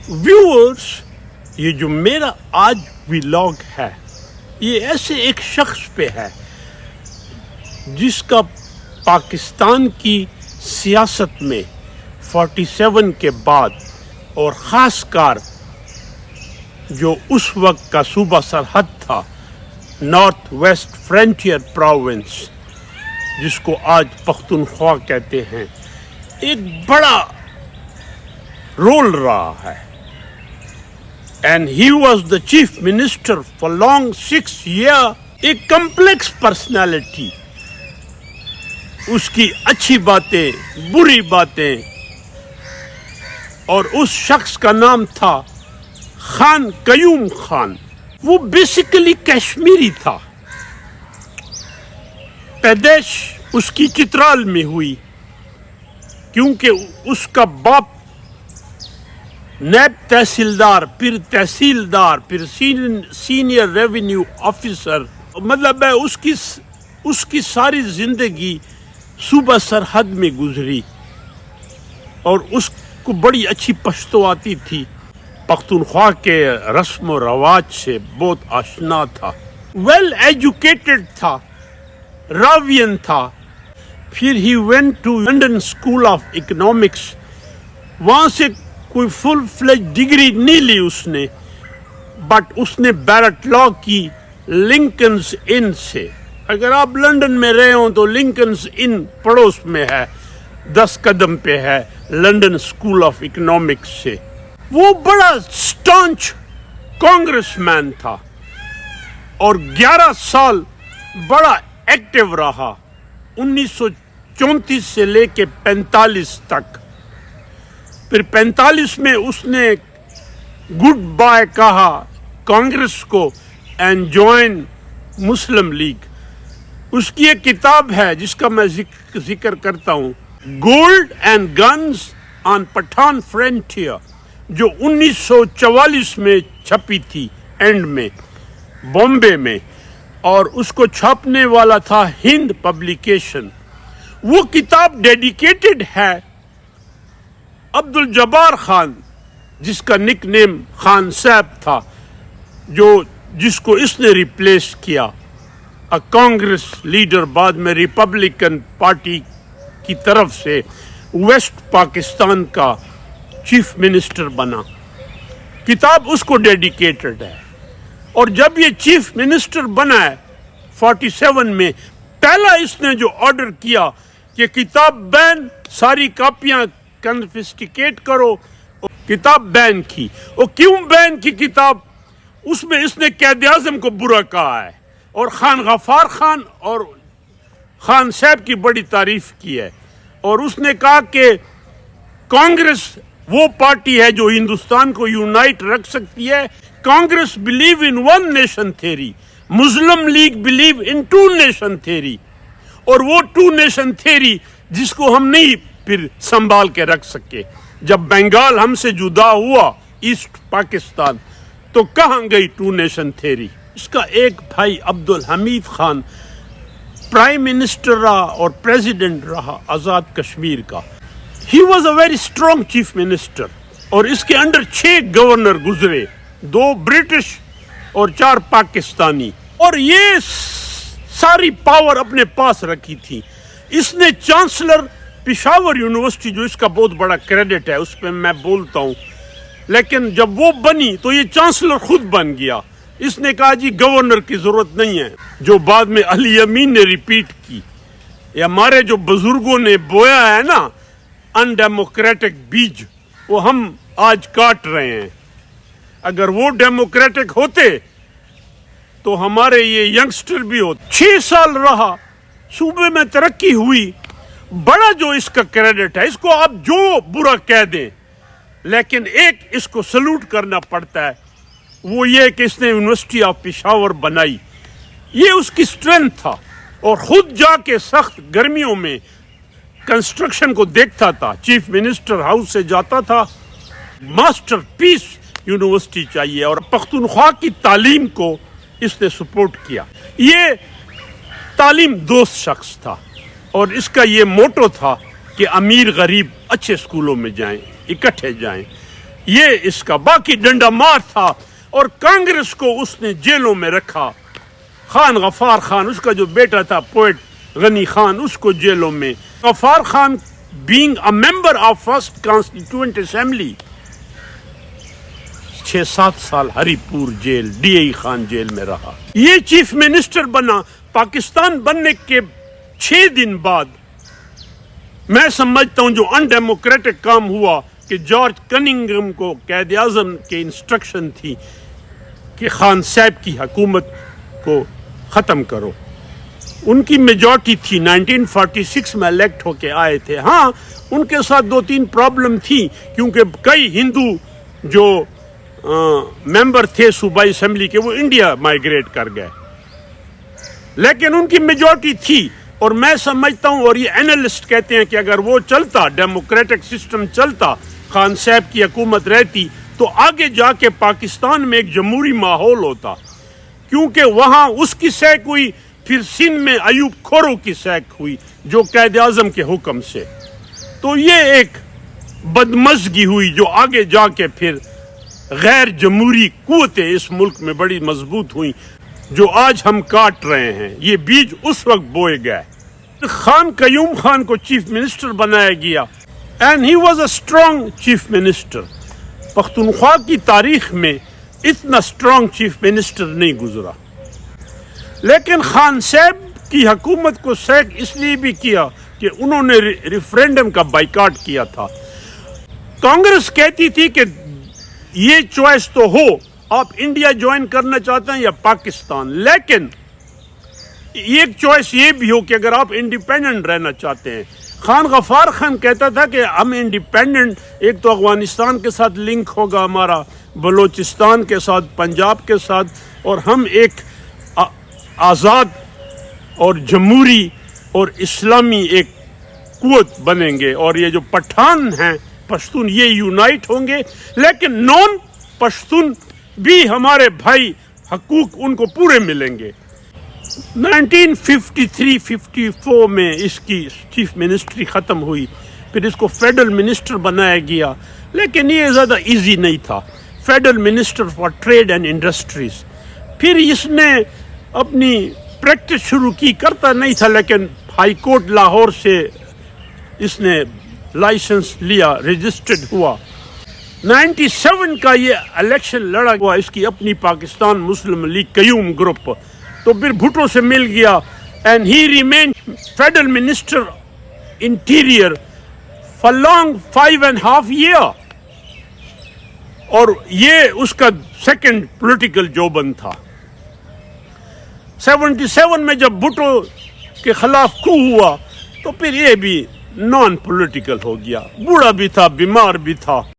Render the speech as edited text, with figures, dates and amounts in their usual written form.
Viewers, ये जो मेरा आज व्लॉग है ये ऐसे एक शख्स पे है जिसका पाकिस्तान की सियासत में 47 के बाद और ख़ासकर जो उस वक्त का सूबा सरहद था नॉर्थ वेस्ट फ्रंटियर प्रोविंस जिसको आज पख्तूनख्वा कहते हैं, एक बड़ा रोल रहा है। And he was the chief minister for long 6 years. एक complex personality, उसकी अच्छी बातें बुरी बातें, और उस शख्स का नाम था खान कयूम खान। वो बेसिकली कश्मीरी था, पैदाइश उसकी चित्राल में हुई क्योंकि उसका बाप नैब तहसीलदार, फिर तहसीलदार, फिर सीनियर रेवेन्यू ऑफिसर, मतलब है उसकी सारी जिंदगी सूबा सरहद में गुजरी और उसको बड़ी अच्छी पश्तो आती थी। पख्तूनख्वा के रस्म व रवाज से बहुत आशना था, वेल एजुकेटेड था, रावियन था। फिर he went to London School of Economics, वहाँ से कोई फुल फ्लेज डिग्री नहीं ली उसने, बट उसने बैरट लॉ की लिंकन्स इन से। अगर आप लंदन में रहे हो तो लिंकन्स इन पड़ोस में है, 10 कदम पे है लंदन स्कूल ऑफ इकोनॉमिक्स से। वो बड़ा स्टॉन्च कांग्रेसमैन था और 11 साल बड़ा एक्टिव रहा, 1934 से लेके 45 तक। फिर 45 में उसने गुड बाय कहा कांग्रेस को एंड ज्वाइन मुस्लिम लीग। उसकी एक किताब है जिसका मैं जिक्र करता हूँ, Gold and Guns on Pathan Frontier, जो 1944 में छपी थी एंड में बॉम्बे में, और उसको छापने वाला था हिंद पब्लिकेशन। वो किताब डेडिकेटेड है अब्दुल जब्बार खान, जिसका निकनेम खान साहब था, जिसको इसने रिप्लेस किया, कांग्रेस लीडर, बाद में रिपब्लिकन पार्टी की तरफ से वेस्ट पाकिस्तान का चीफ मिनिस्टर बना। किताब उसको डेडिकेटेड है। और जब ये चीफ मिनिस्टर बना है 47 में, पहला इसने जो ऑर्डर किया कि किताब बैन, सारी कापियां कन्फिस्टिकेट करो, किताब बैन की। और क्यों बैन की किताब? उसमें इसने कैद आज़म को बुरा कहा है और खान गफ्फार खान और खान साहब की बड़ी तारीफ की है। और उसने कहा कि कांग्रेस वो पार्टी है जो हिंदुस्तान को यूनाइट रख सकती है। Congress believe in one nation theory, Muslim League believe in two nation theory, और वो टू नेशन थ्योरी जिसको हम नहीं फिर संभाल के रख सके। जब बंगाल हमसे जुदा हुआ, ईस्ट पाकिस्तान, तो कहाँ गई टू नेशन थ्योरी? इसका एक भाई अब्दुल हमीद खान प्राइम मिनिस्टर रहा और प्रेसिडेंट रहा आज़ाद कश्मीर का। He was a very strong chief minister और इसके अंडर 6 गवर्नर गुजरे, 2 ब्रिटिश और 4 पाकिस्तानी, और ये सारी पावर अपने पास रखी थी। इसने चांसलर पेशावर यूनिवर्सिटी, जो इसका बहुत बड़ा क्रेडिट है, उस पर मैं बोलता हूँ, लेकिन जब वो बनी तो ये चांसलर खुद बन गया। इसने कहा जी गवर्नर की जरूरत नहीं है, जो बाद में अली अमीन ने रिपीट की। ये हमारे जो बुजुर्गों ने बोया है ना अनडेमोक्रेटिक बीज, वो हम आज काट रहे हैं। अगर वो डेमोक्रेटिक होते तो हमारे ये यंगस्टर भी होते। 6 साल रहा, सूबे में तरक्की हुई, बड़ा जो इसका क्रेडिट है। इसको आप जो बुरा कह दें, लेकिन एक इसको सल्यूट करना पड़ता है, वो ये कि इसने यूनिवर्सिटी ऑफ पेशावर बनाई। ये उसकी स्ट्रेंथ था और खुद जाके सख्त गर्मियों में कंस्ट्रक्शन को देखता था। चीफ मिनिस्टर हाउस से जाता था, मास्टरपीस यूनिवर्सिटी चाहिए, और पख्तूनख्वा की तालीम को इसने सपोर्ट किया। ये तालीम दोस्त शख्स था और इसका ये मोटो था कि अमीर गरीब अच्छे स्कूलों में जाएं, इकट्ठे जाएं। یہ اس کا باقی ڈنڈا مار تھا، اور کانگریس کو اس نے جیلوں میں رکھا. خان غفار خان، اس کا جو بیٹا تھا پوئٹ غنی خان، اس کو جیلوں میں. Ghaffar Khan being a member of first constituent assembly 6-7 سال ہری پور جیل، ڈی اے خان جیل میں رہا. یہ چیف منسٹر بنا. پاکستان بننے کے 6 دن بعد میں سمجھتا ہوں جو ان ڈیموکریٹک کام ہوا کہ جارج کننگھم کو قائد اعظم کی انسٹرکشن تھی کہ خان صاحب کی حکومت کو ختم کرو. ان کی میجورٹی تھی، 1946 میں الیکٹ ہو کے آئے تھے. ہاں ان کے ساتھ 2-3 پرابلم تھی، کیونکہ کئی ہندو جو ممبر تھے صوبائی اسمبلی کے وہ انڈیا مائیگریٹ کر گئے، لیکن ان کی میجورٹی تھی. اور میں سمجھتا ہوں، اور یہ اینالسٹ کہتے ہیں کہ اگر وہ چلتا، ڈیموکریٹک سسٹم چلتا، خان صاحب کی حکومت رہتی، تو آگے جا کے پاکستان میں ایک جمہوری ماحول ہوتا. کیونکہ وہاں اس کی سیک ہوئی، پھر سندھ میں ایوب کھورو کی سیک ہوئی جو قائد اعظم کے حکم سے. تو یہ ایک بدمزگی ہوئی جو آگے جا کے پھر غیر جمہوری قوتیں اس ملک میں بڑی مضبوط ہوئیں، جو آج ہم کاٹ رہے ہیں. یہ بیج اس وقت بوئے گئے. خان قیوم خان کو چیف منسٹر بنایا گیا، and he was a strong chief minister. Pakhtunkhwa کی تاریخ میں اتنا اسٹرانگ چیف منسٹر نہیں گزرا. لیکن خان صاحب کی حکومت کو سیک اس لیے بھی کیا کہ انہوں نے ریفرینڈم کا بائیکاٹ کیا تھا. کانگریس کہتی تھی کہ یہ چوائس تو ہو، آپ انڈیا جوائن کرنا چاہتے ہیں یا پاکستان، لیکن ایک چوائس یہ بھی ہو کہ اگر آپ انڈیپینڈنٹ رہنا چاہتے ہیں. خان غفار خان کہتا تھا کہ ہم انڈیپینڈنٹ، ایک تو افغانستان کے ساتھ لنک ہوگا ہمارا، بلوچستان کے ساتھ، پنجاب کے ساتھ، اور ہم ایک آزاد اور جمہوری اور اسلامی ایک قوت بنیں گے، اور یہ جو پٹھان ہیں پشتون یہ یونائٹ ہوں گے، لیکن نان پشتون بھی ہمارے بھائی، حقوق ان کو پورے ملیں گے. 1953-54 میں اس کی چیف منسٹری ختم ہوئی، پھر اس کو فیڈرل منسٹر بنایا گیا. لیکن یہ زیادہ ایزی نہیں تھا، federal minister for trade and industries. پھر اس نے اپنی پریکٹس شروع کی، کرتا نہیں تھا، لیکن ہائی کورٹ لاہور سے اس نے لائسنس لیا، رجسٹرڈ ہوا. 97 کا یہ الیکشن لڑا ہوا اس کی اپنی پاکستان مسلم لیگ قیوم گروپ، تو پھر بھٹو سے مل گیا، and he remain federal minister interior for long 5.5 years. اور یہ اس کا سیکنڈ پولیٹیکل جوبن تھا. 77 میں جب بھٹو کے خلاف کو ہوا تو پھر یہ بھی نان پولیٹیکل ہو گیا. بوڑھا بھی تھا، بیمار بھی تھا.